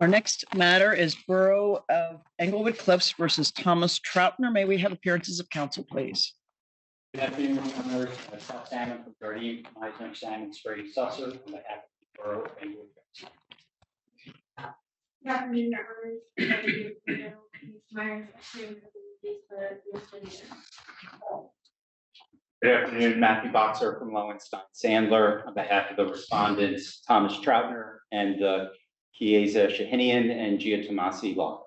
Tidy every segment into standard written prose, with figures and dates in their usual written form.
Our next matter is Borough of Englewood Cliffs versus Thomas Trautner. May we have appearances of counsel, please? Good afternoon, members. Sal Salmon from Jardine, Meisner, Salmon, Spray, Susser, on behalf of the Borough of Englewood. Good afternoon, members. Good afternoon, Matthew Boxer from Lowenstein Sandler, on behalf of the respondents, Thomas Trautner and Chiesa Shahinian and Gia Tomasi Law.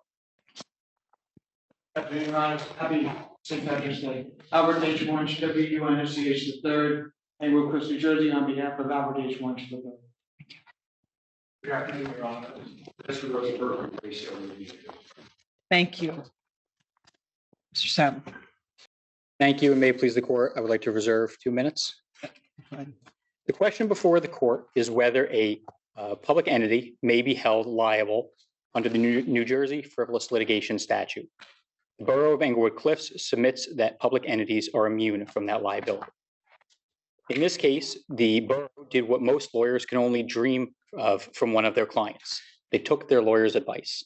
Good afternoon, Your Honor. Happy St. Patrick's Day. Albert H. Wunsch, WUNSCH III, Englewood Cliffs, New Jersey, on behalf of Albert H. Wunsch III. Good afternoon, Your Honor. Mr. Rosenberg, Thank you. Mr. Salmon. Thank you, and may it please the court, I would like to reserve 2 minutes. The question before the court is whether a public entity may be held liable under the New Jersey frivolous litigation statute. The Borough of Englewood Cliffs submits that public entities are immune from that liability. In this case, the borough did what most lawyers can only dream of from one of their clients. They took their lawyer's advice.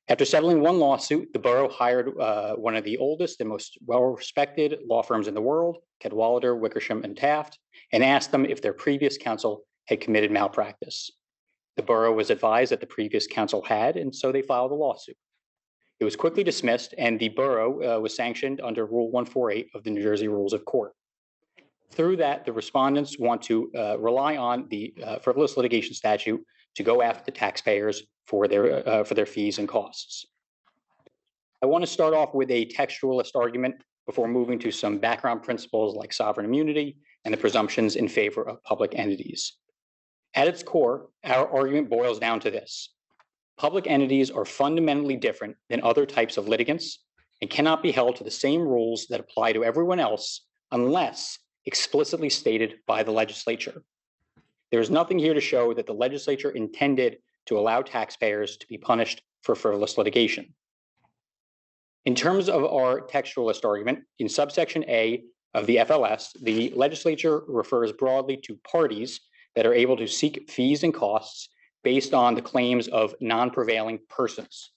After settling one lawsuit, the borough hired one of the oldest and most well-respected law firms in the world, Cadwalader, Wickersham, and Taft, and asked them if their previous counsel had committed malpractice. The borough was advised that the previous counsel had, and so they filed a lawsuit. It was quickly dismissed, and the borough was sanctioned under Rule 148 of the New Jersey Rules of Court. Through that, the respondents want to rely on the frivolous litigation statute to go after the taxpayers for their fees and costs. I want to start off with a textualist argument before moving to some background principles like sovereign immunity and the presumptions in favor of public entities. At its core, our argument boils down to this. Public entities are fundamentally different than other types of litigants and cannot be held to the same rules that apply to everyone else unless explicitly stated by the legislature. There is nothing here to show that the legislature intended to allow taxpayers to be punished for frivolous litigation. In terms of our textualist argument, in subsection A of the FLS, the legislature refers broadly to parties that are able to seek fees and costs based on the claims of non-prevailing persons.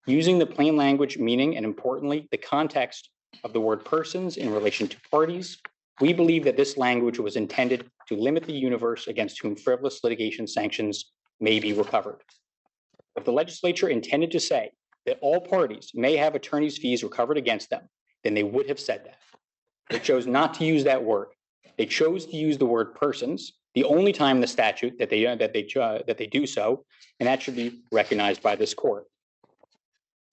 Using the plain language meaning and, importantly, the context of the word persons in relation to parties, we believe that this language was intended to limit the universe against whom frivolous litigation sanctions may be recovered. If the legislature intended to say that all parties may have attorney's fees recovered against them, then they would have said that. They chose not to use that word. They chose to use the word persons, the only time in the statute that they do so, and that should be recognized by this court.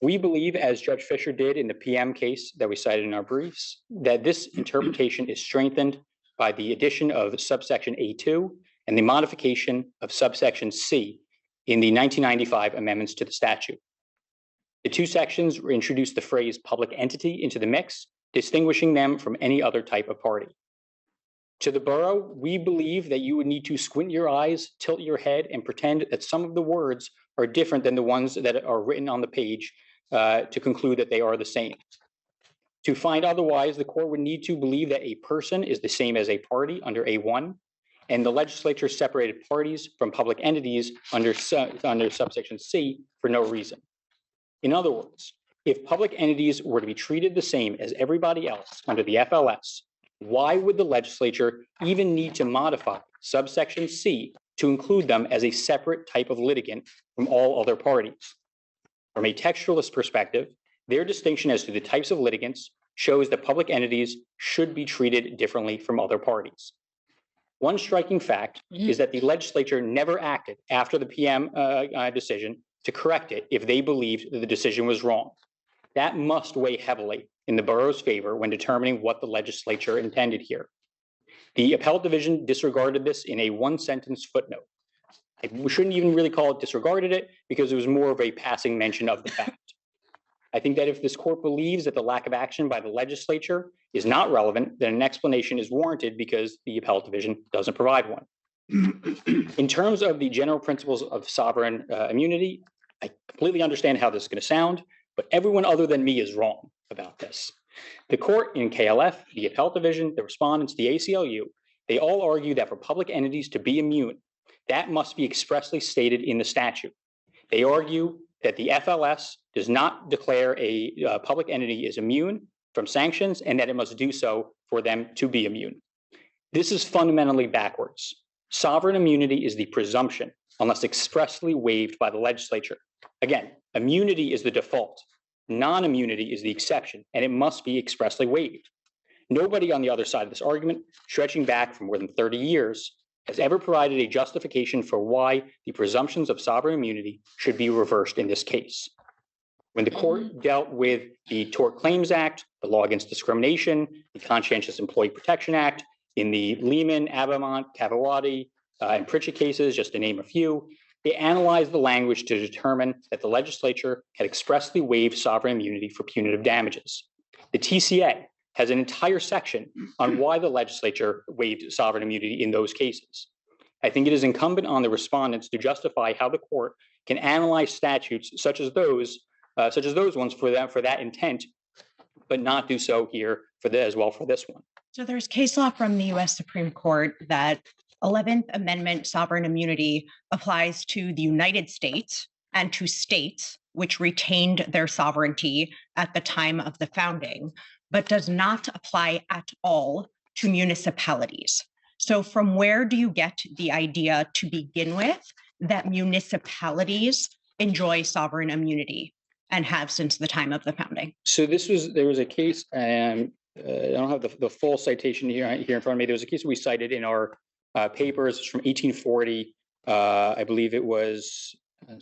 We believe, as Judge Fisher did in the PM case that we cited in our briefs, that this interpretation is strengthened by the addition of subsection A2 and the modification of subsection C in the 1995 amendments to the statute. The two sections introduced the phrase public entity into the mix, distinguishing them from any other type of party. To the borough, we believe that you would need to squint your eyes, tilt your head, and pretend that some of the words are different than the ones that are written on the page to conclude that they are the same. To find otherwise, the court would need to believe that a person is the same as a party under A1, and the legislature separated parties from public entities under subsection C for no reason. In other words, if public entities were to be treated the same as everybody else under the FLS, why would the legislature even need to modify subsection C to include them as a separate type of litigant from all other parties? From a textualist perspective, their distinction as to the types of litigants shows that public entities should be treated differently from other parties. One striking fact is that the legislature never acted after the PM decision to correct it if they believed that the decision was wrong. That must weigh heavily in the borough's favor when determining what the legislature intended here. The appellate division disregarded this in a one-sentence footnote. We shouldn't even really call it disregarded it because it was more of a passing mention of the fact. I think that if this court believes that the lack of action by the legislature is not relevant, then an explanation is warranted because the appellate division doesn't provide one. In terms of the general principles of sovereign immunity, I completely understand how this is going to sound, but everyone other than me is wrong about this. The court in KLF, the appellate division, the respondents, the ACLU, they all argue that for public entities to be immune, that must be expressly stated in the statute. They argue that the FLS does not declare a public entity is immune from sanctions and that it must do so for them to be immune. This is fundamentally backwards. Sovereign immunity is the presumption unless expressly waived by the legislature. Again, immunity is the default. Non-immunity is the exception, and it must be expressly waived. Nobody on the other side of this argument, stretching back for more than 30 years, has ever provided a justification for why the presumptions of sovereign immunity should be reversed in this case. When the court dealt with the Tort Claims Act, the Law Against Discrimination, the Conscientious Employee Protection Act, in the Lehman, Abamont, Kavawati, and Pritchett cases, just to name a few, they analyzed the language to determine that the legislature had expressly waived sovereign immunity for punitive damages. The TCA has an entire section on why the legislature waived sovereign immunity in those cases. I think it is incumbent on the respondents to justify how the court can analyze statutes such as those ones for that intent, but not do so here as well for this one. So there's case law from the U.S. Supreme Court that 11th Amendment sovereign immunity applies to the United States and to states which retained their sovereignty at the time of the founding, but does not apply at all to municipalities. So from where do you get the idea to begin with that municipalities enjoy sovereign immunity and have since the time of the founding? So there was a case, and I don't have the full citation here in front of me. There was a case we cited in our papers from 1840. I believe it was the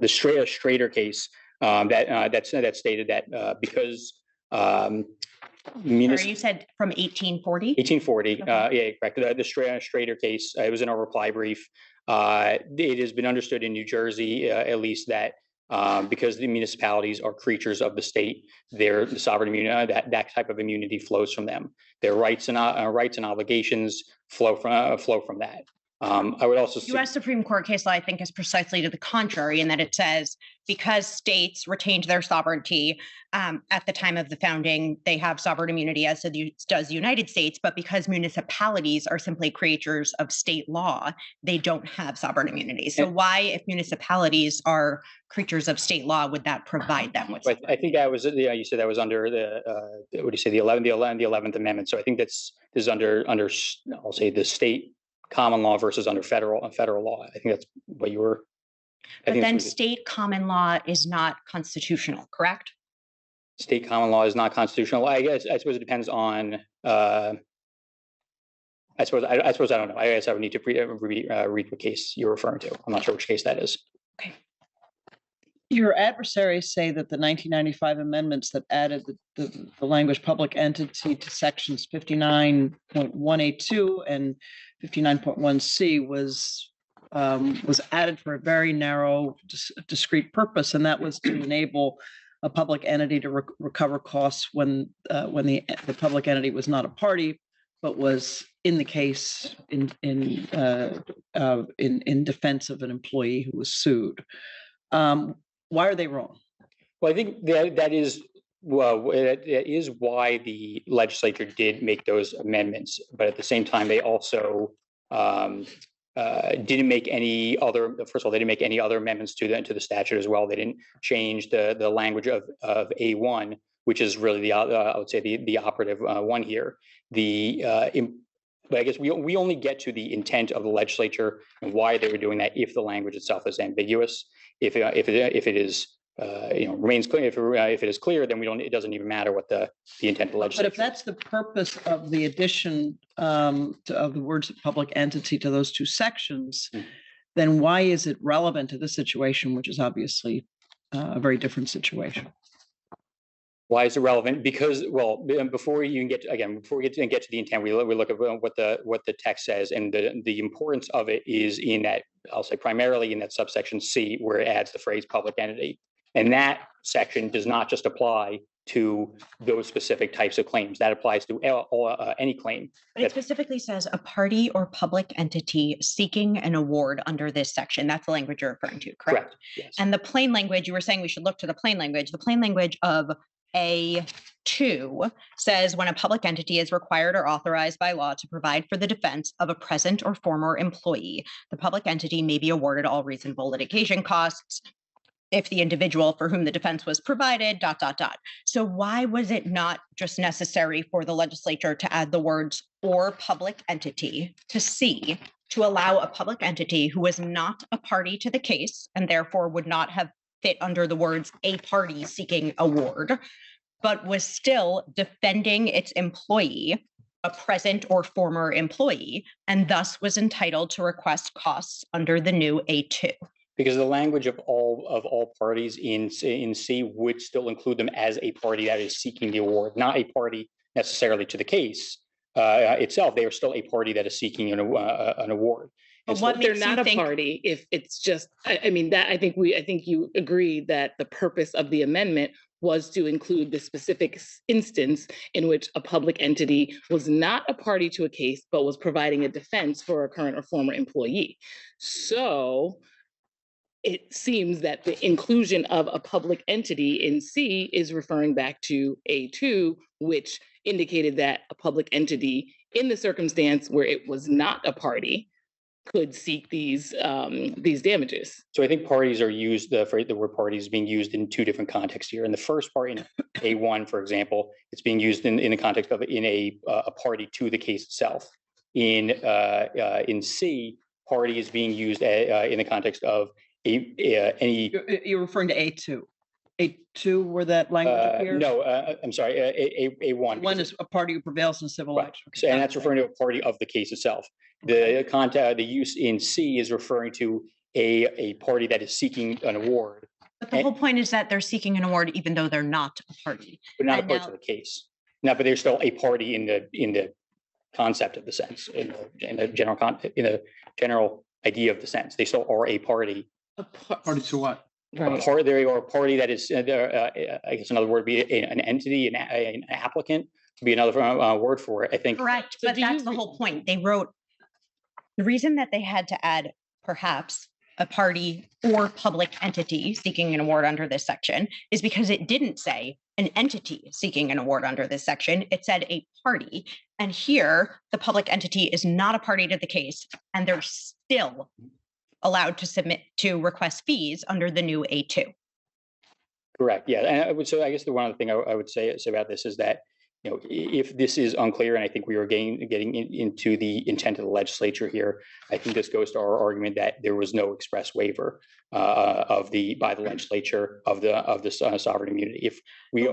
Strader case that stated that because Sorry, you said from 1840? 1840, Okay. yeah, correct. The Strader case, it was in our reply brief. It has been understood in New Jersey, at least, that because the municipalities are creatures of the state, the sovereign immunity, that type of immunity flows from them. Their rights and obligations flow from that. I would also U.S. Supreme Court case law, I think, is precisely to the contrary in that it says because states retained their sovereignty at the time of the founding, they have sovereign immunity, as does the United States. But because municipalities are simply creatures of state law, they don't have sovereign immunity. So why, if municipalities are creatures of state law, would that provide them with? I think that was, you said that was under the what do you say, the 11th Amendment. So I think this is under I'll say the state common law versus under federal law. I think that's what you were. But then state common law is not constitutional, correct? State common law is not constitutional. I suppose it depends on. I suppose I don't know. I guess I would need to read what case you're referring to. I'm not sure which case that is. Okay. Your adversaries say that the 1995 amendments that added the language public entity to sections 59.182 and 59.1C was added for a very narrow, discrete purpose, and that was to enable a public entity to recover costs when the public entity was not a party, but was in the case in defense of an employee who was sued. Why are they wrong? Well, I think that is why the legislature did make those amendments, but at the same time, they also didn't make any other. First of all, they didn't make any other amendments to the statute as well. They didn't change the language of A1, which is really I would say the operative one here. But I guess we only get to the intent of the legislature and why they were doing that if the language itself is ambiguous. If it is remains clear, if it is clear, then it doesn't even matter what the intent of the legislature. But if that's the purpose of the addition of the words public entity to those two sections, then why is it relevant to this situation, which is obviously a very different situation? Why is it relevant? Because, well, before we get to the intent, we look at what the text says, and the importance of it is in that, I'll say primarily in that subsection C, where it adds the phrase public entity. And that section does not just apply to those specific types of claims. That applies to any claim. But it specifically says a party or public entity seeking an award under this section. That's the language you're referring to, correct? Yes. And the plain language, you were saying we should look to the plain language. The plain language of A2 says when a public entity is required or authorized by law to provide for the defense of a present or former employee, the public entity may be awarded all reasonable litigation costs if the individual for whom the defense was provided, ... So why was it not just necessary for the legislature to add the words or public entity to C to allow a public entity who was not a party to the case and therefore would not have fit under the words a party seeking award, but was still defending its employee, a present or former employee, and thus was entitled to request costs under the new A2? Because the language of all parties in C would still include them as a party that is seeking the award, not a party necessarily to the case itself. They are still a party that is seeking an award. But And what so, makes They're not you a think- party if it's just, I mean, that I think you agree that the purpose of the amendment was to include the specific instance in which a public entity was not a party to a case, but was providing a defense for a current or former employee. So it seems that the inclusion of a public entity in C is referring back to A2, which indicated that a public entity in the circumstance where it was not a party could seek these damages. So I think parties are used, the word parties is being used in two different contexts here. In the first part, in A1, for example, it's being used in the context of a party to the case itself. In C, party is being used in the context of any. You're referring to A2. A2, where that language appears? No, I'm sorry, A1. One is a party who prevails in civil Right. action. So, and that's referring to a party of the case itself. The use in C is referring to a party that is seeking an award, But the whole point is that they're seeking an award even though they're not a party. but not a And part now- of the case. No, but they're still a party in the concept of the sense, in the general idea of the sense. They still are a party. Party to what? A party, they are a party that is, I guess another word would be an entity, an applicant, would be another word for it, I think. Correct, So but do you that's the whole point. They wrote, the reason that they had to add perhaps a party or public entity seeking an award under this section is because it didn't say an entity seeking an award under this section. It said a party. And here, the public entity is not a party to the case, and they're still allowed to submit to request fees under the new A2. Correct, yeah, and so I guess the one other thing I would say about this is that, you know, if this is unclear, and I think we are getting into the intent of the legislature here, I think this goes to our argument that there was no express waiver by the legislature of the sovereign immunity. If we But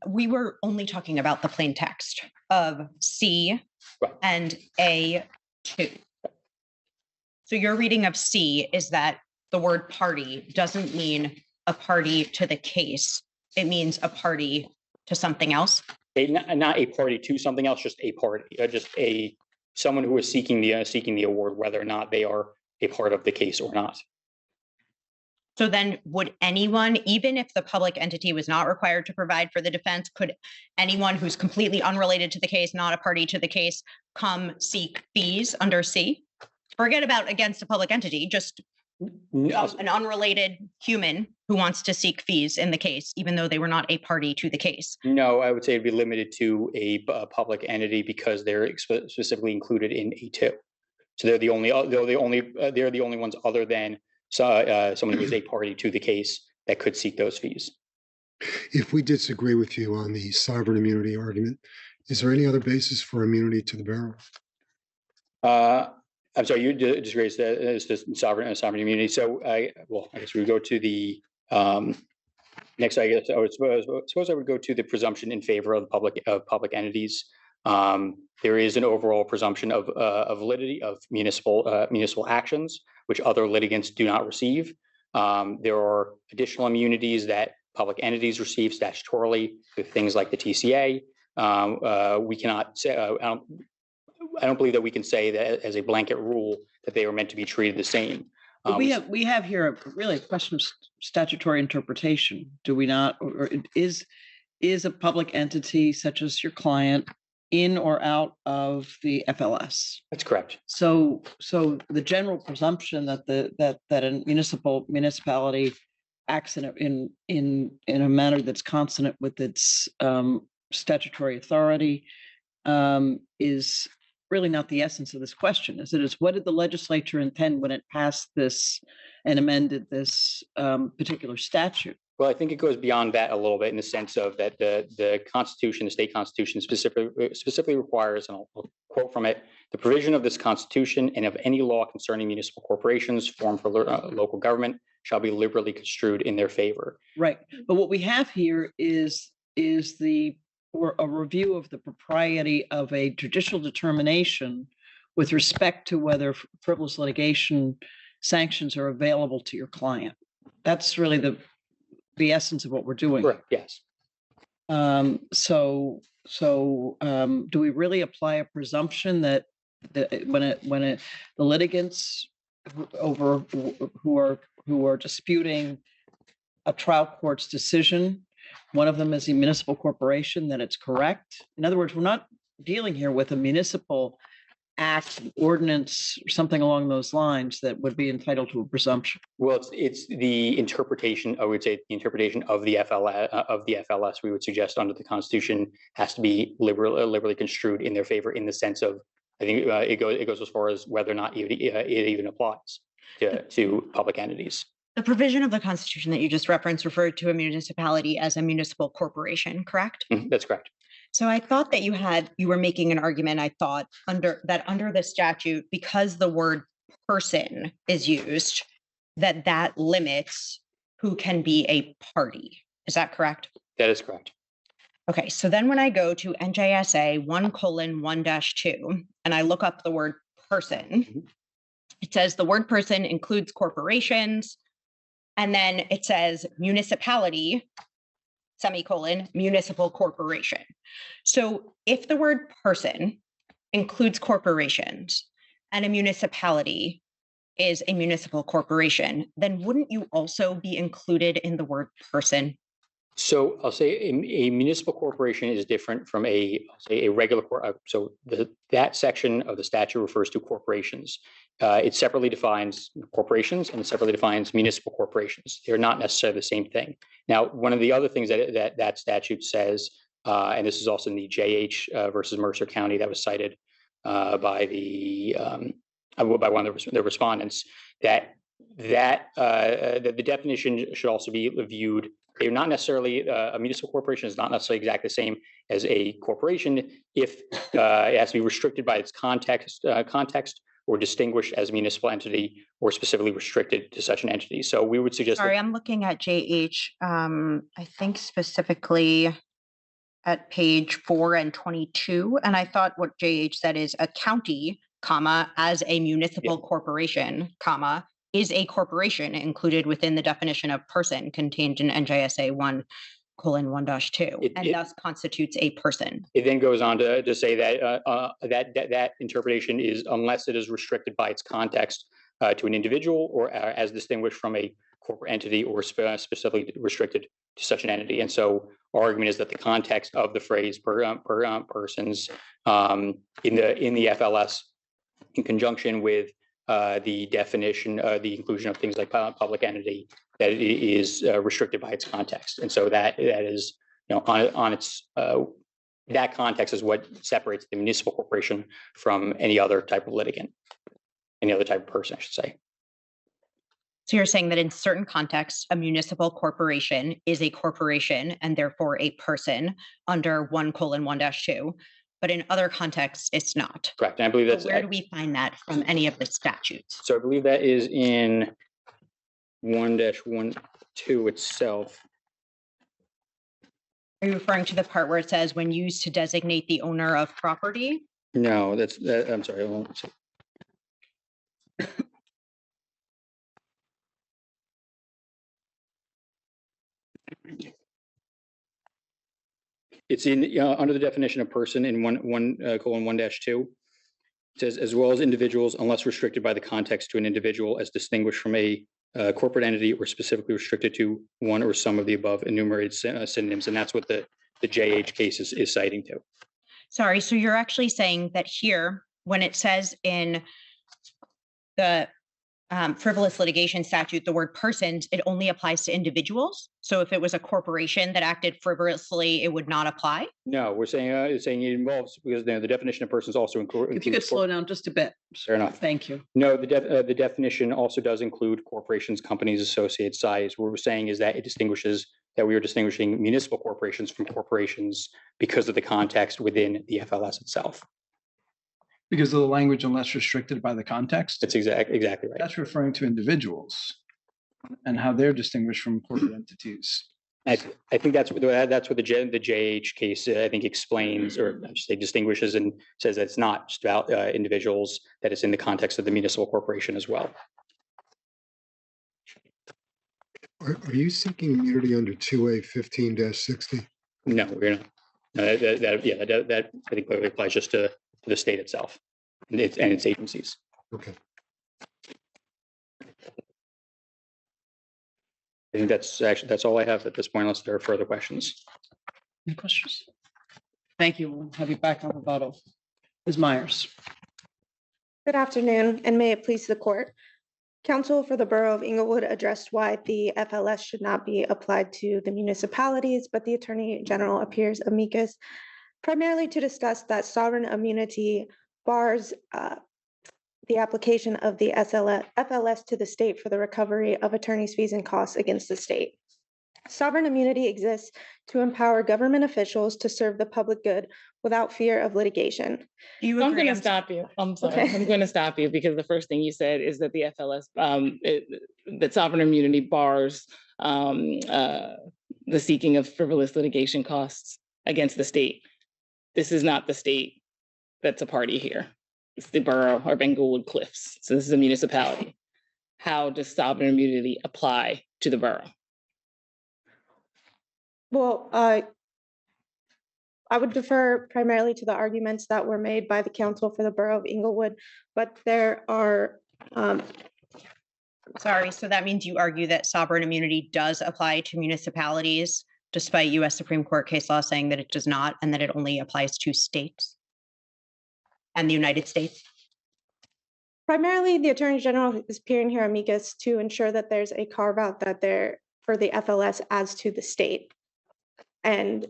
we were only talking about the plain text of C Right. and A2. So your reading of C is that the word party doesn't mean a party to the case. It means a party to something else. not a party to something else, just a party, someone who is seeking the award, whether or not they are a part of the case or not. So then would anyone, even if the public entity was not required to provide for the defense, could anyone who's completely unrelated to the case, not a party to the case, come seek fees under C? Forget about against a public entity, just an unrelated human who wants to seek fees in the case, even though they were not a party to the case. No, I would say it'd be limited to a public entity because they're specifically included in A2. So they're the only ones other than someone who is a party to the case that could seek those fees. If we disagree with you on the sovereign immunity argument, is there any other basis for immunity to the borough? I'm sorry, you just raised the sovereign immunity. So I guess we would go to the next. I guess I would suppose I would go to the presumption in favor of public entities. There is an overall presumption of validity of municipal actions, which other litigants do not receive. There are additional immunities that public entities receive statutorily with things like the TCA. We cannot say. I don't believe that we can say that as a blanket rule that they are meant to be treated the same. We have here really a question of statutory interpretation. Do we not, or is a public entity such as your client in or out of the FLS? That's correct. So the general presumption that a municipality acts in a manner that's consonant with its statutory authority is really not the essence of this question, is it? Is what did the legislature intend when it passed this and amended this particular statute? Well, I think it goes beyond that a little bit in the sense of that the Constitution, the state Constitution specifically requires, and I'll quote from it, the provision of this Constitution and of any law concerning municipal corporations formed for local government shall be liberally construed in their favor. Right. But what we have here is a review of the propriety of a judicial determination with respect to whether frivolous litigation sanctions are available to your client. That's really the essence of what we're doing. Correct. Yes. So do we really apply a presumption that the litigants who are disputing a trial court's decision, one of them is a municipal corporation, that it's correct? In other words, we're not dealing here with a municipal act, ordinance, or something along those lines that would be entitled to a presumption. Well, it's the interpretation, I would say the interpretation of the FLS, we would suggest under the Constitution has to be liberally construed in their favor, in the sense of, I think it goes as far as whether or not it even applies to public entities. The provision of the Constitution that you just referenced referred to a municipality as a municipal corporation, correct? That's correct. So I thought that you were making an argument, I thought, under the statute, because the word person is used, that limits who can be a party. Is that correct? That is correct. Okay, so then when I go to NJSA 1:1-2 and I look up the word person, it says the word person includes corporations, and then it says municipality, semicolon, municipal corporation. So if the word person includes corporations and a municipality is a municipal corporation, then wouldn't you also be included in the word person? So I'll say a municipal corporation is different from a regular so that section of the statute refers to corporations. It separately defines corporations and it separately defines municipal corporations. They're not necessarily the same thing. Now, one of the other things that statute says, and this is also in the JH versus Mercer County that was cited by one of the respondents, that the definition should also be viewed. They're not necessarily, a municipal corporation is not necessarily exactly the same as a corporation if it has to be restricted by its context or distinguished as a municipal entity or specifically restricted to such an entity. So we would suggest. Sorry, I'm looking at JH, I think specifically at page 4 and 22. And I thought what JH said is a county, comma, as a municipal corporation, comma, is a corporation included within the definition of person contained in NJSA 1:1-2, and thus constitutes a person. It then goes on to say that that interpretation is unless it is restricted by its context to an individual or as distinguished from a corporate entity or specifically restricted to such an entity. And so our argument is that the context of the phrase persons in the FLS, in conjunction with the definition, the inclusion of things like public entity, that it is restricted by its context. And so that is, on its, that context is what separates the municipal corporation from any other type of litigant, any other type of person, I should say. So you're saying that in certain contexts, a municipal corporation is a corporation and therefore a person under 1:1-2. But in other contexts, it's not. Correct. And I believe that's. So where do we find that from any of the statutes? So I believe that is in 1-1-2 itself. Are you referring to the part where it says when used to designate the owner of property? No, I'm sorry. I won't say. It's in under the definition of person in 1:1-2. It says as well as individuals unless restricted by the context to an individual as distinguished from a corporate entity or specifically restricted to one or some of the above enumerated synonyms. And that's what the JH case is citing to. Sorry, so you're actually saying that here, when it says in the frivolous litigation statute, the word persons, it only applies to individuals. So if it was a corporation that acted frivolously, it would not apply. No, we're saying, it's saying it involves, because the definition of persons also includes. If you could slow down just a bit. Fair enough. Thank you. No, the definition also does include corporations, companies, associates, size. What we're saying is that it distinguishes, that we are distinguishing municipal corporations from corporations because of the context within the FLS itself. Because of the language unless restricted by the context. That's exactly right. That's referring to individuals and how they're distinguished from corporate entities. I think that's what the JH case, I think, explains, or I should say distinguishes, and says that it's not just about individuals, that it's in the context of the municipal corporation as well. Are you seeking immunity under 2A 15-60? No, we're not. No, that I think clearly applies just to the state itself and its agencies. Okay. I think that's all I have at this point, unless there are further questions. Any questions? Thank you. We'll have you back on rebuttal. Ms. Myers. Good afternoon, and may it please the court. Counsel for the Borough of Englewood addressed why the FLS should not be applied to the municipalities, but the Attorney General appears amicus primarily to discuss that sovereign immunity bars the application of the FLS to the state for the recovery of attorney's fees and costs against the state. Sovereign immunity exists to empower government officials to serve the public good without fear of litigation. Do you I'm agree? going to stop you. I'm sorry. Okay. I'm going to stop you because the first thing you said is that the FLS, that sovereign immunity bars the seeking of frivolous litigation costs against the state. This is not the state that's a party here. It's the Borough of Englewood Cliffs. So this is a municipality. How does sovereign immunity apply to the borough? Well, I would defer primarily to the arguments that were made by the counsel for the Borough of Englewood, but there are, Sorry, so that means you argue that sovereign immunity does apply to municipalities, despite US Supreme Court case law saying that it does not, and that it only applies to states and the United States? primarily the Attorney General is appearing here amicus to ensure that there's a carve out that there for the FLS as to the state. And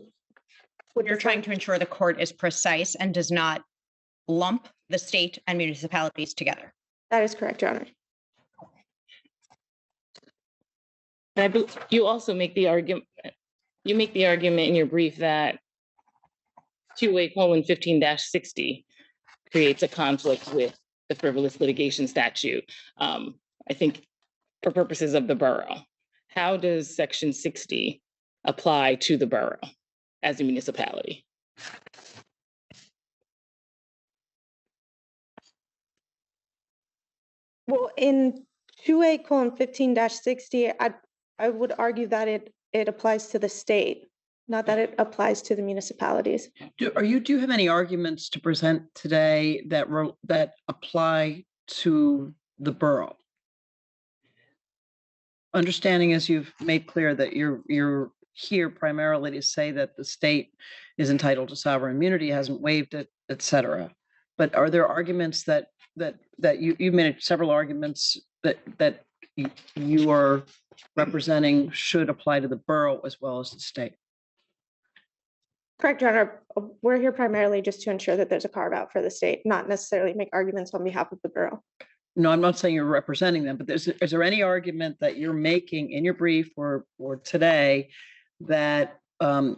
You're trying to ensure the court is precise and does not lump the state and municipalities together. that is correct, Your Honor. And you also make the argument, in your brief that 2A:15-60 creates a conflict with the frivolous litigation statute. I think for purposes of the borough, how does section 60 apply to the borough as a municipality? Well, in 2A:15-60, I would argue that it applies to the state, not that it applies to the municipalities. Do you have any arguments to present today that apply to the borough? Understanding, as you've made clear, that you're here primarily to say that the state is entitled to sovereign immunity, hasn't waived it, et cetera. But are there arguments that you made several arguments that you are representing should apply to the borough as well as the state? Correct, Your Honor. We're here primarily just to ensure that there's a carve out for the state, not necessarily make arguments on behalf of the borough. No, I'm not saying you're representing them, but is there any argument that you're making in your brief or today that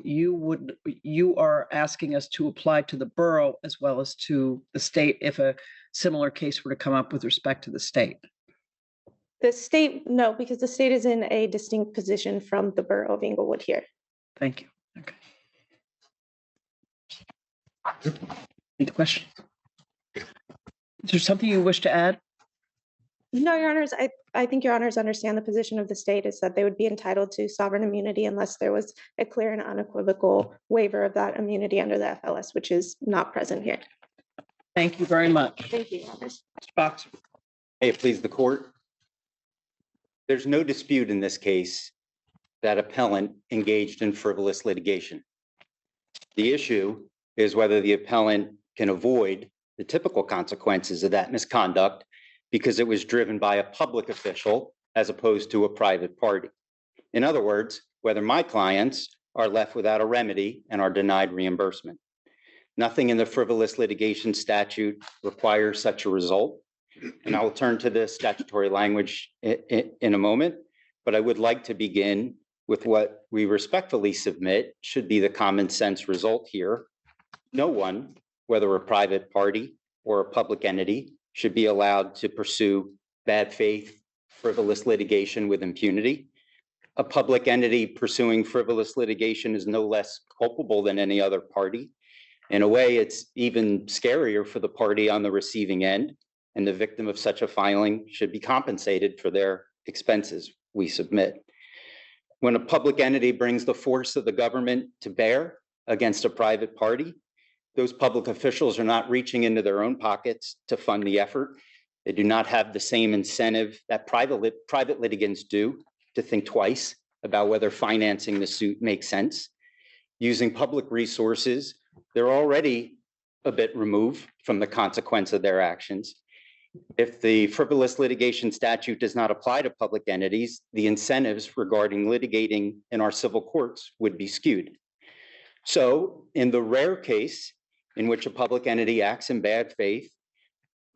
you are asking us to apply to the borough as well as to the state if a similar case were to come up with respect to the state? The state, no, because the state is in a distinct position from the Borough of Englewood here. Thank you. Okay. Any question? Is there something you wish to add? No, Your Honors, I think Your Honors understand the position of the state is that they would be entitled to sovereign immunity unless there was a clear and unequivocal waiver of that immunity under the FLS, which is not present here. Thank you very much. Thank you, Your Honors. Mr. Boxer. Hey, please, the court. There's no dispute in this case that appellant engaged in frivolous litigation. The issue is whether the appellant can avoid the typical consequences of that misconduct because it was driven by a public official as opposed to a private party. In other words, whether my clients are left without a remedy and are denied reimbursement. Nothing in the frivolous litigation statute requires such a result. And I will turn to the statutory language in a moment, but I would like to begin with what we respectfully submit should be the common sense result here. No one, whether a private party or a public entity, should be allowed to pursue bad faith, frivolous litigation with impunity. A public entity pursuing frivolous litigation is no less culpable than any other party. In a way, it's even scarier for the party on the receiving end, and the victim of such a filing should be compensated for their expenses, we submit. When a public entity brings the force of the government to bear against a private party, those public officials are not reaching into their own pockets to fund the effort. They do not have the same incentive that private litigants do to think twice about whether financing the suit makes sense. Using public resources, they're already a bit removed from the consequence of their actions. If the frivolous litigation statute does not apply to public entities, the incentives regarding litigating in our civil courts would be skewed. So in the rare case in which a public entity acts in bad faith,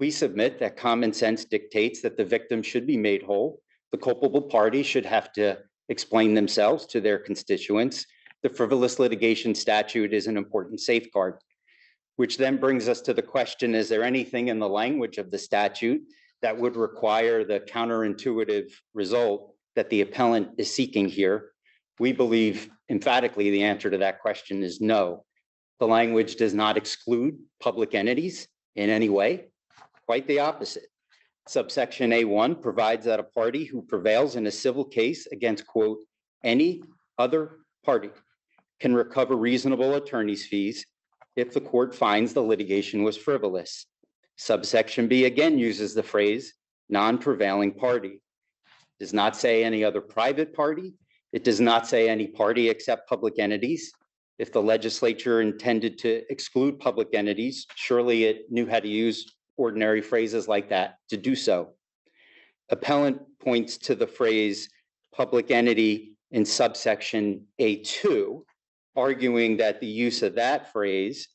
we submit that common sense dictates that the victim should be made whole. The culpable party should have to explain themselves to their constituents. The frivolous litigation statute is an important safeguard, which then brings us to the question, is there anything in the language of the statute that would require the counterintuitive result that the appellant is seeking here? We believe emphatically the answer to that question is no. The language does not exclude public entities in any way, quite the opposite. Subsection A1 provides that a party who prevails in a civil case against, quote, any other party can recover reasonable attorney's fees if the court finds the litigation was frivolous. Subsection B again uses the phrase non-prevailing party. It does not say any other private party. It does not say any party except public entities. If the legislature intended to exclude public entities, surely it knew how to use ordinary phrases like that to do so. Appellant points to the phrase public entity in subsection A2, arguing that the use of that phrase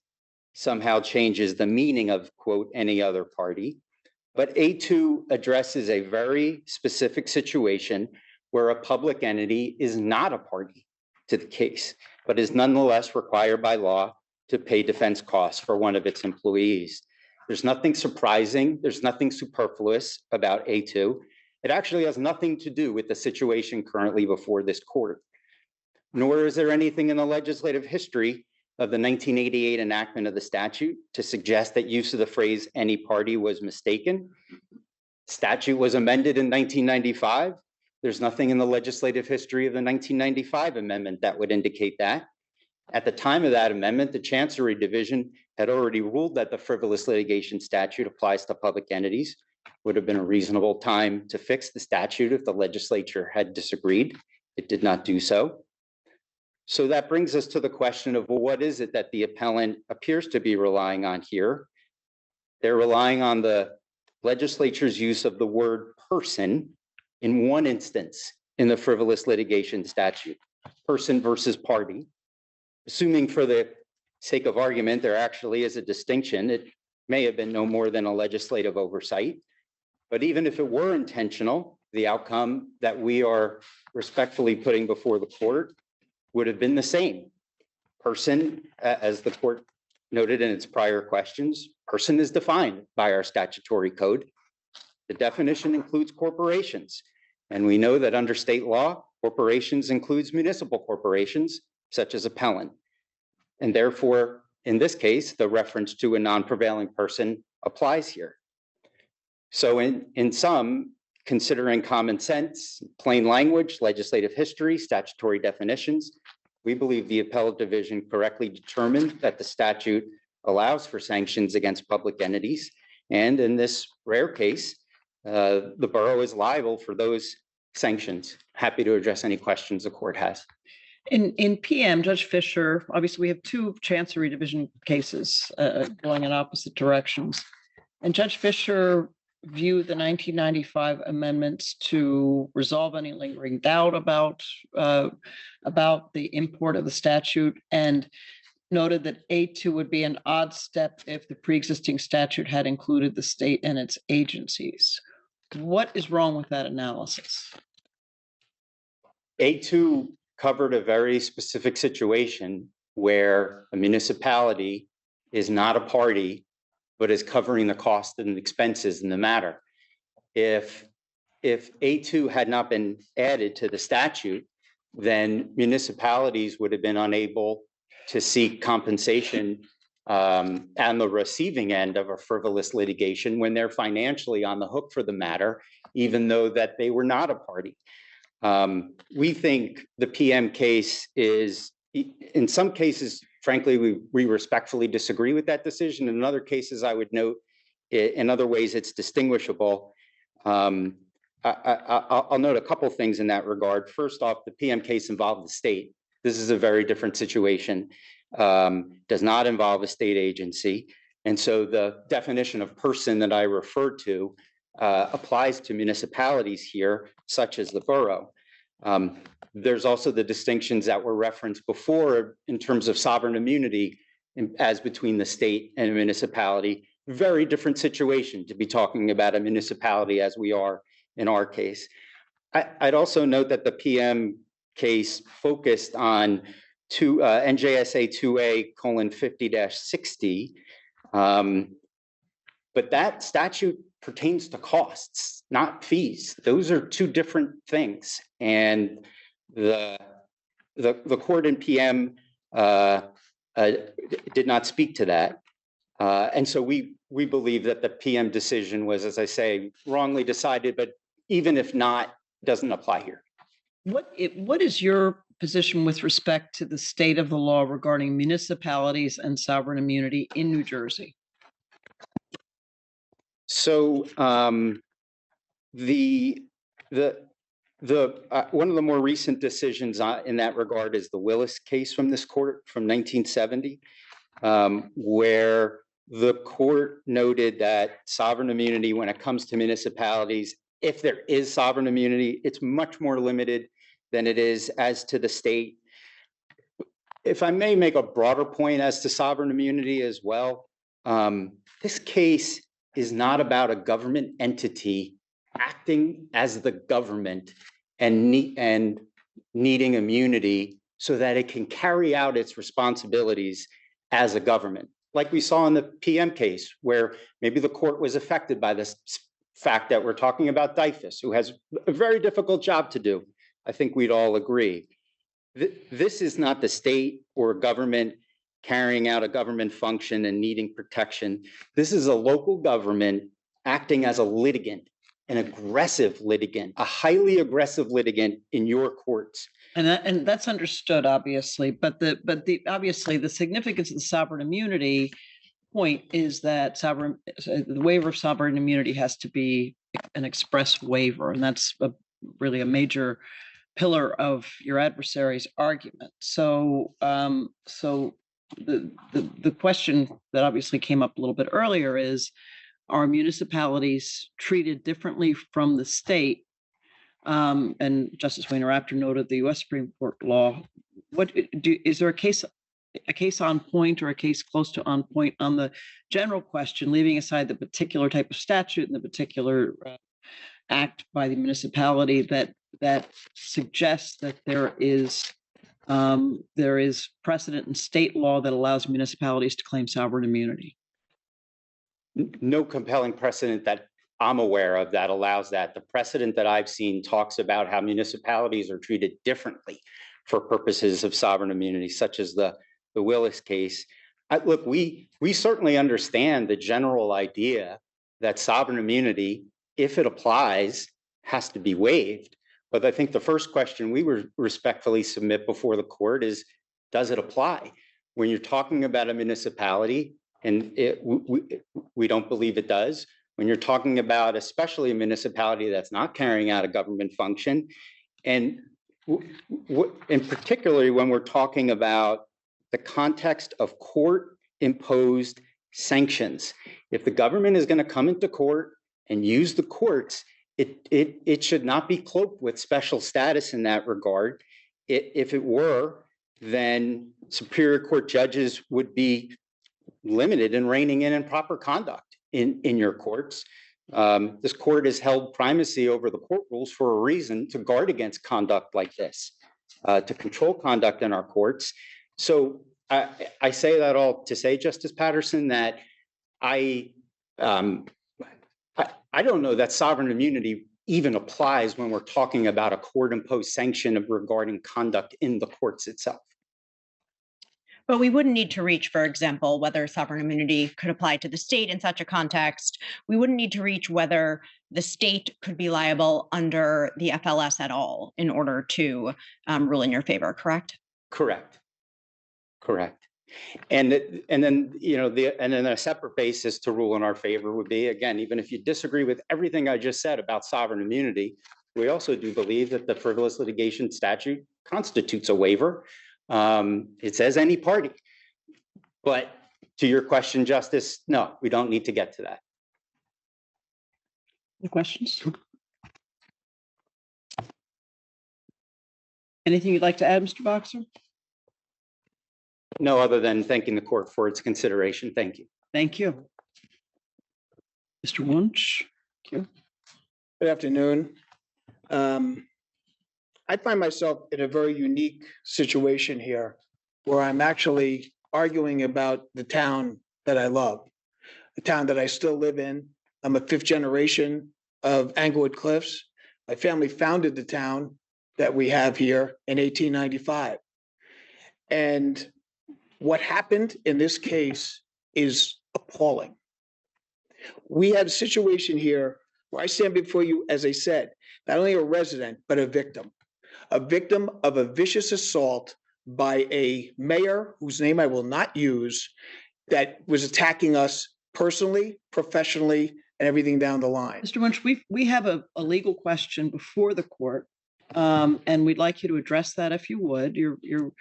somehow changes the meaning of, quote, any other party. But A2 addresses a very specific situation where a public entity is not a party to the case, but is nonetheless required by law to pay defense costs for one of its employees. There's nothing surprising, there's nothing superfluous about A2. It actually has nothing to do with the situation currently before this court. Nor is there anything in the legislative history of the 1988 enactment of the statute to suggest that use of the phrase any party was mistaken. Statute was amended in 1995. There's nothing in the legislative history of the 1995 amendment that would indicate that. At the time of that amendment, the Chancery Division had already ruled that the frivolous litigation statute applies to public entities. Would have been a reasonable time to fix the statute if the legislature had disagreed. It did not do so. So that brings us to the question of, well, what is it that the appellant appears to be relying on here? They're relying on the legislature's use of the word person in one instance in the frivolous litigation statute, person versus party. Assuming for the sake of argument, there actually is a distinction. It may have been no more than a legislative oversight, but even if it were intentional, the outcome that we are respectfully putting before the court would have been the same. Person, as the court noted in its prior questions, person is defined by our statutory code. The definition includes corporations. And we know that under state law, corporations includes municipal corporations, such as appellant. And therefore, in this case, the reference to a non-prevailing person applies here. So in sum, considering common sense, plain language, legislative history, statutory definitions, we believe the appellate division correctly determined that the statute allows for sanctions against public entities. And in this rare case, the borough is liable for those sanctions. Happy to address any questions the court has. In PM, Judge Fisher, obviously we have two Chancery Division cases going in opposite directions. And Judge Fisher view the 1995 amendments to resolve any lingering doubt about the import of the statute, and noted that A2 would be an odd step if the pre-existing statute had included the state and its agencies. What is wrong with that analysis? A2 covered a very specific situation where a municipality is not a party, but is covering the cost and expenses in the matter. If A2 had not been added to the statute, then municipalities would have been unable to seek compensation on the receiving end of a frivolous litigation when they're financially on the hook for the matter, even though that they were not a party. We think the PM case is, in some cases, frankly, we respectfully disagree with that decision. In other cases, I would note, in other ways, it's distinguishable. I'll note a couple things in that regard. First off, the PM case involved the state. This is a very different situation. Does not involve a state agency. And so the definition of person that I referred to applies to municipalities here, such as the borough. There's also the distinctions that were referenced before in terms of sovereign immunity as between the state and a municipality. Very different situation to be talking about a municipality as we are in our case. I'd also note that the PM case focused on NJSA 2A:50-60, but that statute pertains to costs, not fees. Those are two different things, and the court in PM did not speak to that, and so we believe that the PM decision was, as I say, wrongly decided, but even if not, doesn't apply here. What is your position with respect to the state of the law regarding municipalities and sovereign immunity in New Jersey? So one of the more recent decisions in that regard is the Willis case from this court from 1970, where the court noted that sovereign immunity, when it comes to municipalities, if there is sovereign immunity, it's much more limited than it is as to the state. If I may make a broader point as to sovereign immunity as well, this case is not about a government entity acting as the government and needing immunity so that it can carry out its responsibilities as a government. Like we saw in the PM case, where maybe the court was affected by this fact that we're talking about DIFUS, who has a very difficult job to do. I think we'd all agree. This is not the state or government carrying out a government function and needing protection. This is a local government acting as a litigant, an aggressive litigant, a highly aggressive litigant in your courts. And that's understood, obviously, but obviously the significance of the sovereign immunity point is that the waiver of sovereign immunity has to be an express waiver, and that's really a major pillar of your adversary's argument. So, the question that obviously came up a little bit earlier is: are municipalities treated differently from the state? And Justice Wayner-Apter noted the U.S. Supreme Court law. Is there a case on point or a case close to on point on the general question, leaving aside the particular type of statute and the particular act by the municipality that suggests that there is precedent in state law that allows municipalities to claim sovereign immunity? No compelling precedent that I'm aware of that allows that. The precedent that I've seen talks about how municipalities are treated differently for purposes of sovereign immunity, such as the Willis case. Look, we certainly understand the general idea that sovereign immunity, if it applies, has to be waived. But I think the first question we would respectfully submit before the court is, does it apply? When you're talking about a municipality, and we don't believe it does, when you're talking about especially a municipality that's not carrying out a government function, and particularly when we're talking about the context of court-imposed sanctions. If the government is going to come into court and use the courts, it should not be cloaked with special status in that regard. If it were, then Superior Court judges would be limited in reining in improper conduct in your courts. This court has held primacy over the court rules for a reason, to guard against conduct like this, to control conduct in our courts. So I say that all to say, Justice Patterson, that I don't know that sovereign immunity even applies when we're talking about a court-imposed sanction regarding conduct in the courts itself. But we wouldn't need to reach, for example, whether sovereign immunity could apply to the state in such a context. We wouldn't need to reach whether the state could be liable under the FLS at all in order to rule in your favor, correct? Correct. And then, you know, and then a separate basis to rule in our favor would be, again, even if you disagree with everything I just said about sovereign immunity, we also do believe that the frivolous litigation statute constitutes a waiver. It says any party. But to your question, Justice, no, we don't need to get to that. Any questions? Anything you'd like to add, Mr. Boxer? No, other than thanking the court for its consideration. Thank you. Thank you. Mr. Wunsch? Good afternoon. I find myself in a very unique situation here where I'm actually arguing about the town that I love, the town that I still live in. I'm a fifth generation of Englewood Cliffs. My family founded the town that we have here in 1895. And what happened in this case is appalling. We have a situation here where I stand before you, as I said, not only a resident, but a victim of a vicious assault by a mayor whose name I will not use, that was attacking us personally, professionally, and everything down the line. Mr. Wunsch, we have a legal question before the court, and we'd like you to address that if you would. Your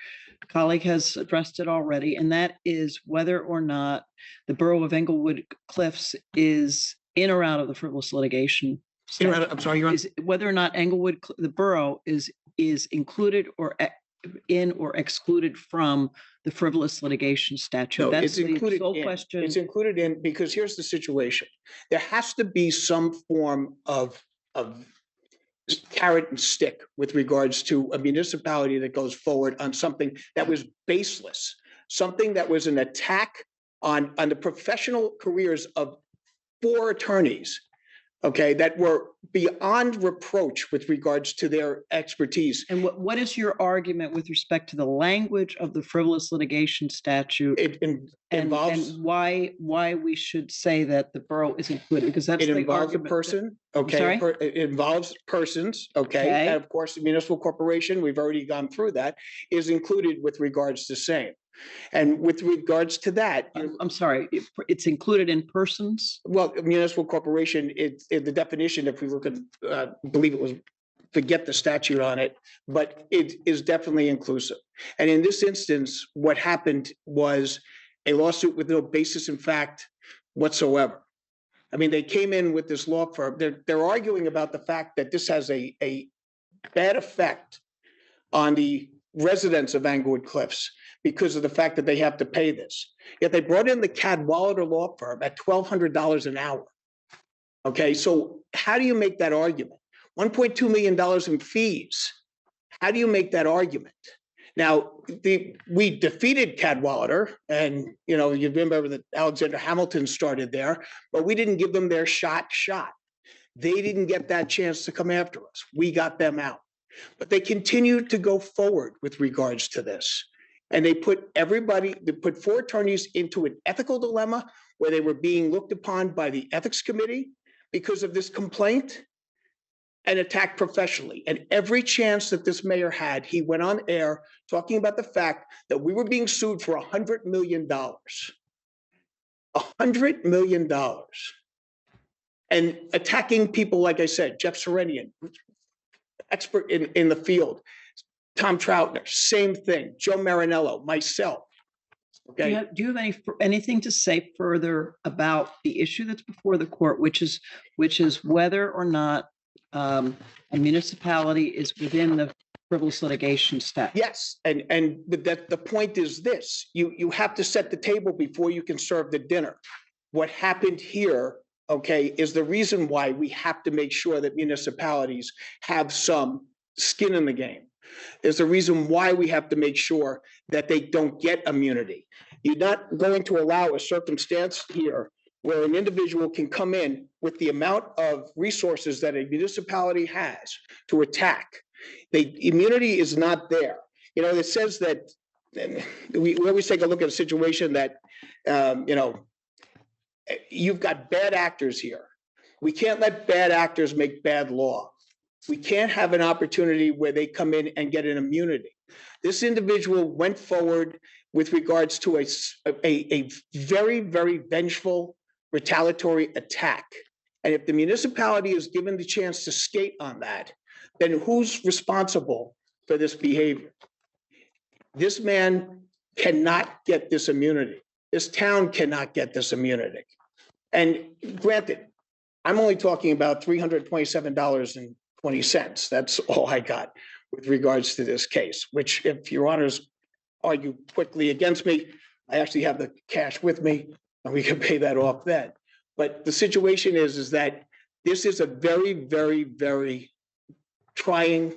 colleague has addressed it already, and that is whether or not the Borough of Englewood Cliffs is in or out of the frivolous litigation. I'm sorry, you're on. Is whether or not Englewood, the borough, is included or in or excluded from the frivolous litigation statute. No, That's it's included the sole in. question. It's included in because here's the situation. There has to be some form of carrot and stick with regards to a municipality that goes forward on something that was baseless, something that was an attack on the professional careers of 4 attorneys, okay, that were beyond reproach with regards to their expertise. And what is your argument with respect to the language of the frivolous litigation statute? It involves. And why we should say that the borough is included, because that's It the involves a argument. person, okay? Sorry? It involves persons, okay? Okay. And of course, the municipal corporation, we've already gone through that, is included with regards to same. And with regards to that, I'm sorry, it's included in persons? well, municipal corporation, the definition, if we look at, believe it was, forget the statute on it, but it is definitely inclusive. And in this instance, what happened was a lawsuit with no basis in fact whatsoever. I mean, they came in with this law firm. They're arguing about the fact that this has a bad effect on the residents of Englewood Cliffs because of the fact that they have to pay this. Yet they brought in the Cadwalader law firm at $1,200 an hour. Okay, so how do you make that argument? $1.2 million in fees. How do you make that argument? Now, we defeated Cadwalader, and you know, you remember that Alexander Hamilton started there, but we didn't give them their shot. They didn't get that chance to come after us. We got them out. But they continued to go forward with regards to this. And they put 4 attorneys into an ethical dilemma where they were being looked upon by the ethics committee because of this complaint and attacked professionally. And every chance that this mayor had, he went on air talking about the fact that we were being sued for $100 million. $100 million. And attacking people, like I said, Jeff Serenian, expert in the field, Tom Trautner, same thing, Joe Marinello, myself. Okay, Do you have anything to say further about the issue that's before the court, which is whether or not a municipality is within the frivolous litigation statute? yes, but that the point is this, you have to set the table before you can serve the dinner. What happened here, okay, is the reason why we have to make sure that municipalities have some skin in the game. There's a reason why we have to make sure that they don't get immunity. You're not going to allow a circumstance here where an individual can come in with the amount of resources that a municipality has to attack. The immunity is not there. You know, it says that we always take a look at a situation that, you know, you've got bad actors here. We can't let bad actors make bad law. We can't have an opportunity where they come in and get an immunity. This individual went forward with regards to a very, very vengeful, retaliatory attack. And if the municipality is given the chance to skate on that, then who's responsible for this behavior? This man cannot get this immunity. This town cannot get this immunity. And granted, I'm only talking about $327.20. That's all I got with regards to this case, which if your honors argue quickly against me, I actually have the cash with me and we can pay that off then. But the situation is that this is a very, very, very trying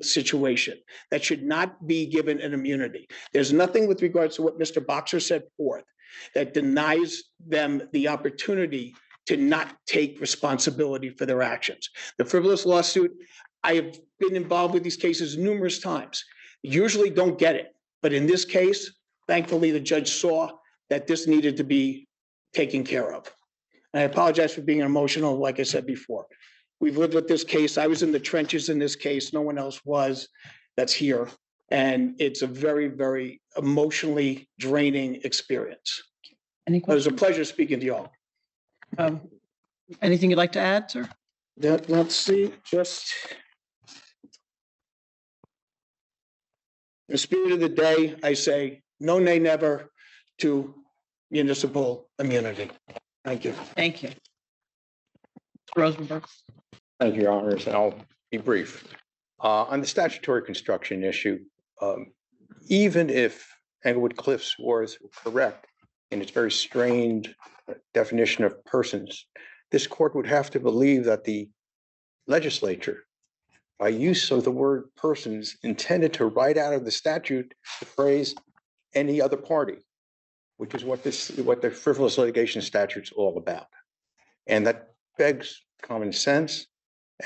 situation that should not be given an immunity. There's nothing with regards to what Mr. Boxer set forth that denies them the opportunity to not take responsibility for their actions. The frivolous lawsuit, I have been involved with these cases numerous times. Usually don't get it, but in this case, thankfully the judge saw that this needed to be taken care of. And I apologize for being emotional, like I said before. We've lived with this case. I was in the trenches in this case. No one else was that's here. And it's a very, very emotionally draining experience. Any It was a questions? pleasure speaking to you all. Anything you'd like to add, sir? Let's see, just in the spirit of the day, I say no, nay, never to municipal immunity. Thank you. Thank you. Rosenberg. Thank you, Your Honors, and I'll be brief. On the statutory construction issue, even if Englewood Cliffs was correct in its very strained definition of persons, this court would have to believe that the legislature, by use of the word persons, intended to write out of the statute the phrase any other party, which is what the frivolous litigation statute's all about. And that begs common sense.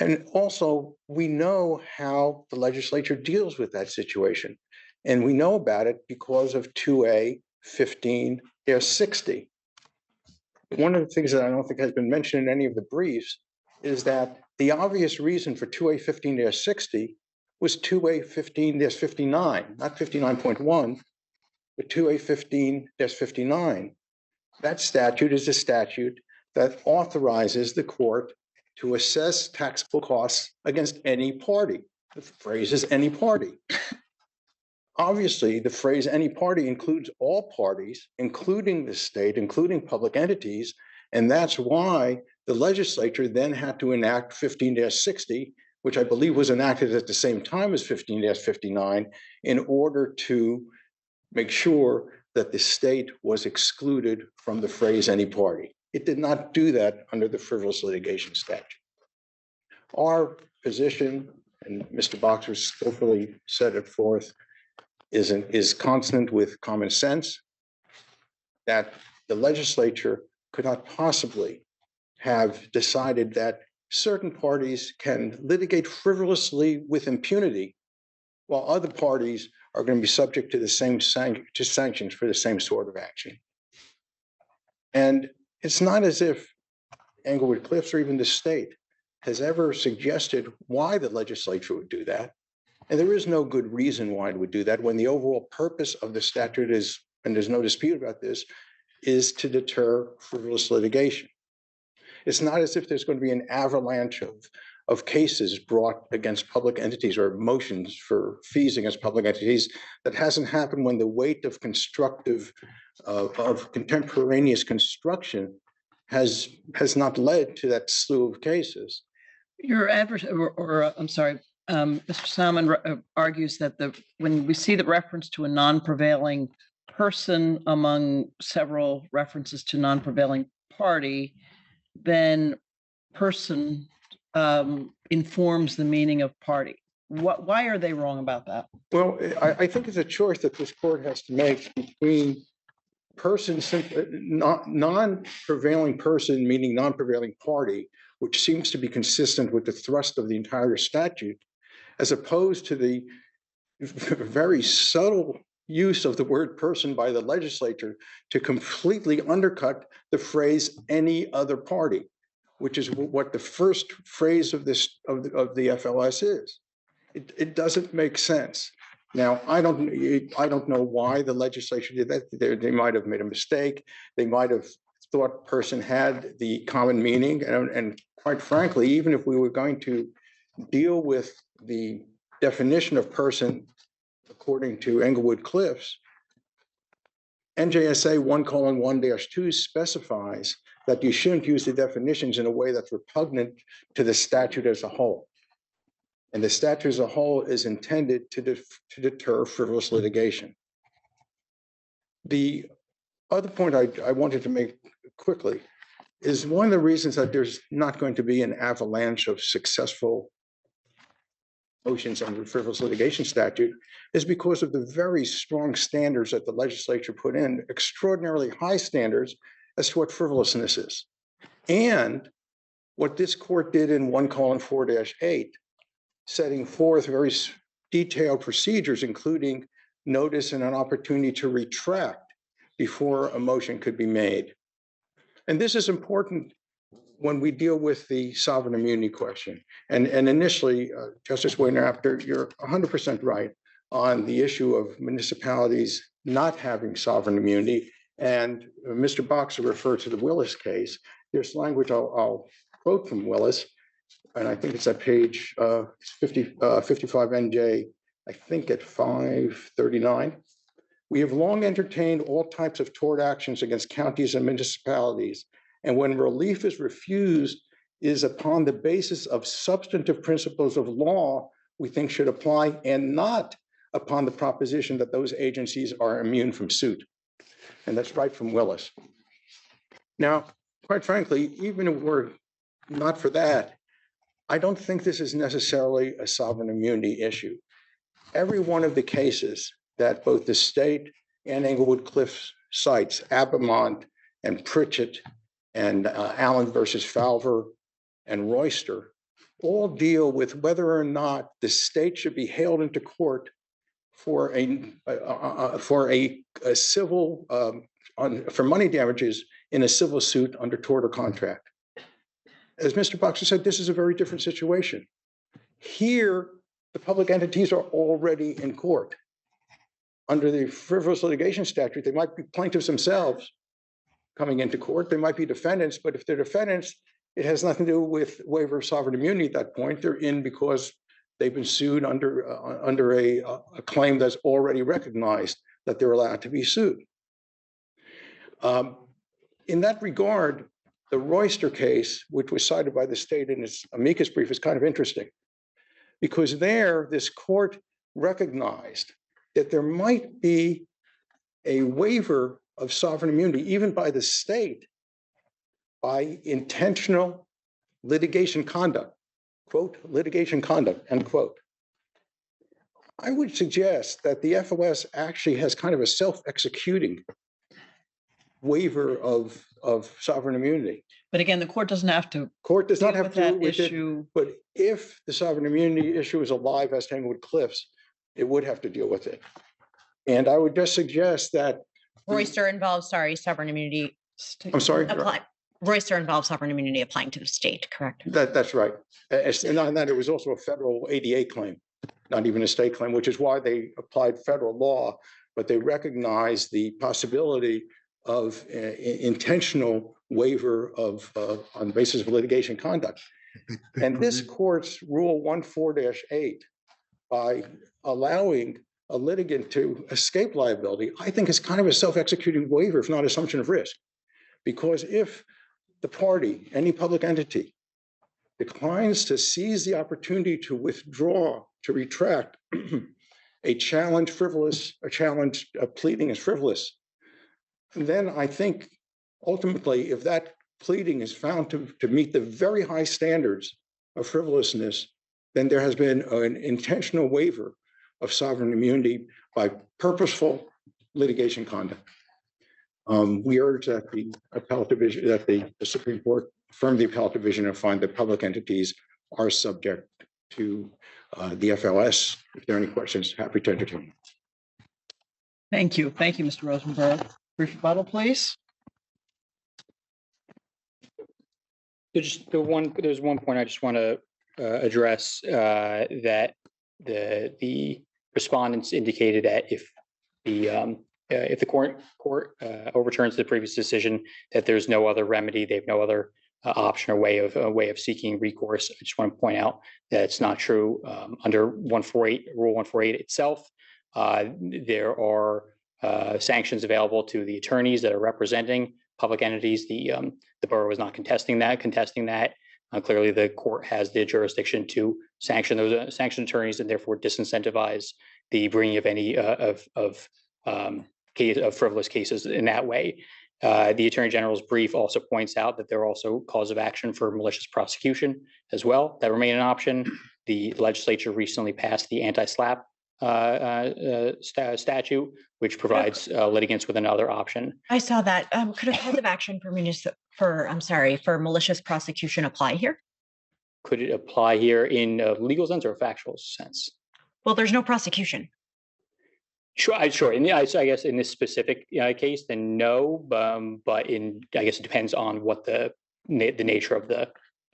And also, we know how the legislature deals with that situation. And we know about it because of 2A 15-60. One of the things that I don't think has been mentioned in any of the briefs is that the obvious reason for 2A 15-60 was 2A 15-59, not 59.1, but 2A 15-59. That statute is a statute that authorizes the court to assess taxable costs against any party. The phrase is any party. Obviously, the phrase any party includes all parties, including the state, including public entities, and that's why the legislature then had to enact 15-60, which I believe was enacted at the same time as 15-59, in order to make sure that the state was excluded from the phrase any party. It did not do that under the frivolous litigation statute. Our position, and Mr. Boxer skillfully set it forth, is consonant with common sense, that the legislature could not possibly have decided that certain parties can litigate frivolously with impunity, while other parties are going to be subject to the same sanctions for the same sort of action. And it's not as if Englewood Cliffs or even the state has ever suggested why the legislature would do that. And there is no good reason why it would do that when the overall purpose of the statute is, and there's no dispute about this, is to deter frivolous litigation. It's not as if there's going to be an avalanche of cases brought against public entities or motions for fees against public entities. That hasn't happened when the weight of of contemporaneous construction has not led to that slew of cases. Your adversary, I'm sorry, Mr. Salmon argues that when we see the reference to a non-prevailing person among several references to non-prevailing party, then person informs the meaning of party. Why are they wrong about that? Well, I think it's a choice that this court has to make between non-prevailing person, meaning non-prevailing party, which seems to be consistent with the thrust of the entire statute, as opposed to the very subtle use of the word person by the legislature to completely undercut the phrase any other party, which is what the first phrase of the FLS is. It doesn't make sense. Now, I don't know why the legislature did that. They might have made a mistake. They might have thought person had the common meaning. And quite frankly, even if we were going to deal with the definition of person according to Englewood Cliffs, NJSA 1:1-2 specifies that you shouldn't use the definitions in a way that's repugnant to the statute as a whole. And the statute as a whole is intended to deter frivolous litigation. The other point I wanted to make quickly is one of the reasons that there's not going to be an avalanche of successful motions under the frivolous litigation statute is because of the very strong standards that the legislature put in, extraordinarily high standards as to what frivolousness is. And what this court did in 1:4-8, setting forth very detailed procedures, including notice and an opportunity to retract before a motion could be made. And this is important when we deal with the sovereign immunity question. And initially, Justice Wayne-Apter, you're 100% right on the issue of municipalities not having sovereign immunity. And Mr. Boxer referred to the Willis case. There's language I'll quote from Willis, and I think it's at page 55 NJ, I think at 539. We have long entertained all types of tort actions against counties and municipalities, and when relief is refused is upon the basis of substantive principles of law we think should apply, and not upon the proposition that those agencies are immune from suit. And that's right from Willis. Now, quite frankly, even if we're not for that, I don't think this is necessarily a sovereign immunity issue. Every one of the cases that both the state and Englewood Cliffs cites, Abamont and Pritchett and Allen versus Falver and Royster, all deal with whether or not the state should be hailed into court for money damages in a civil suit under tort or contract. As Mr. Boxer said, this is a very different situation. Here, the public entities are already in court. Under the frivolous litigation statute, they might be plaintiffs themselves coming into court. They might be defendants, but if they're defendants, it has nothing to do with waiver of sovereign immunity at that point. They're in because they've been sued under a claim that's already recognized that they're allowed to be sued. In that regard, the Royster case, which was cited by the state in its amicus brief, is kind of interesting because there, this court recognized that there might be a waiver of sovereign immunity, even by the state, by intentional litigation conduct, quote, litigation conduct, end quote. I would suggest that the FOS actually has kind of a self-executing waiver of sovereign immunity. But again, the court doesn't have to. Court does not have to that deal with issue. it, but if the sovereign immunity issue is alive as to Englewood Cliffs, it would have to deal with it. And I would just suggest that Royster involves, sovereign immunity. I'm sorry. Royster involves sovereign immunity applying to the state, correct? That's right. And on that, it was also a federal ADA claim, not even a state claim, which is why they applied federal law, but they recognized the possibility of intentional waiver of on the basis of litigation conduct. And this court's Rule 14-8, by allowing a litigant to escape liability, I think is kind of a self-executing waiver, if not assumption of risk. Because if the party, any public entity, declines to seize the opportunity to withdraw, to retract a pleading is frivolous, then I think ultimately, if that pleading is found to meet the very high standards of frivolousness, then there has been an intentional waiver of sovereign immunity by purposeful litigation conduct. We urge that the appellate division, that the Supreme Court affirm the appellate division and find that public entities are subject to the FLS. If there are any questions, happy to entertain. Thank you. Thank you, Mr. Rosenberg. Brief rebuttal, please. There's one point I just want to address, that the respondents indicated that if the court overturns the previous decision, that there's no other remedy, they have no other option or way of seeking recourse. I just want to point out that it's not true. Under Rule 148 itself, there are sanctions available to the attorneys that are representing public entities. The borough is not contesting that. Clearly, the court has the jurisdiction to sanction those sanction attorneys and therefore disincentivize the bringing of any of frivolous cases in that way. The Attorney General's brief also points out that there are also cause of action for malicious prosecution as well that remain an option. The legislature recently passed the anti-SLAPP statute, which provides litigants with another option. I saw that. Could a cause of action for malicious prosecution apply here? Could it apply here in a legal sense or a factual sense? Well, there's no prosecution. Sure. I guess in this specific case, then no. But I guess it depends on what the nature of the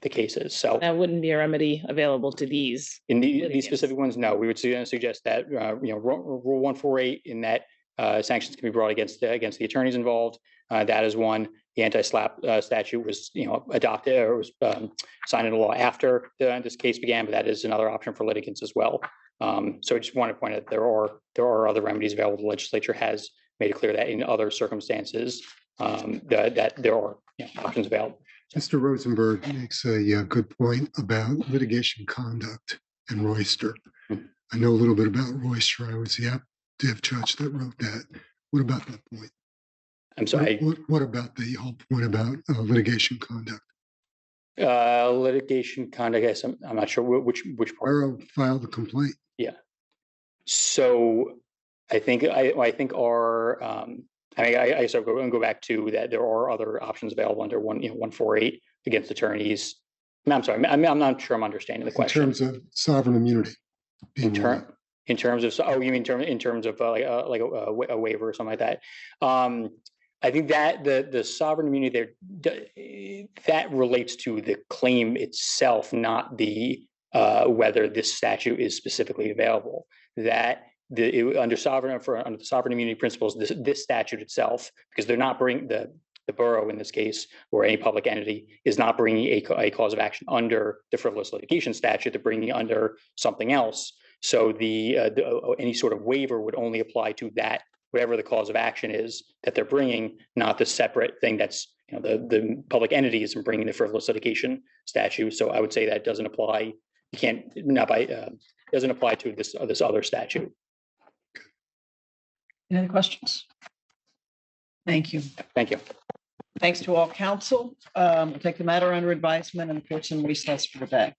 case is. So that wouldn't be a remedy available to these. In these specific ones, no. We would suggest that Rule 148 in that sanctions can be brought against the attorneys involved. That is one. The anti-SLAPP statute was adopted or was signed into law after this case began, but that is another option for litigants as well. So I just want to point out there are other remedies available. The legislature has made it clear that in other circumstances that there are options available. Mr. Rosenberg makes a good point about litigation conduct and Royster. I know a little bit about Royster. I was the div judge that wrote that. What about that point? I'm sorry. What about the whole point about litigation conduct? Litigation conduct. I guess I'm not sure which part. Borough filed the complaint. Yeah. So I think our I guess I'll go back to that. There are other options available under 148 against attorneys. I'm sorry. I'm not sure I'm understanding the question. In terms of sovereign immunity. In terms of you mean in terms of like a waiver or something like that. I think that the sovereign immunity there that relates to the claim itself, not the whether this statute is specifically available. That under the sovereign immunity principles, this statute itself, because they're not bringing the borough in this case or any public entity is not bringing a cause of action under the frivolous litigation statute. They're bringing under something else. So any sort of waiver would only apply to that, whatever the cause of action is that they're bringing, not the separate thing that's the public entity isn't bringing the frivolous litigation statute. So I would say that doesn't apply. You can't doesn't apply to this other statute. Any other questions? Thank you. Thank you. Thanks to all counsel. We'll take the matter under advisement and the court's in recess for the day.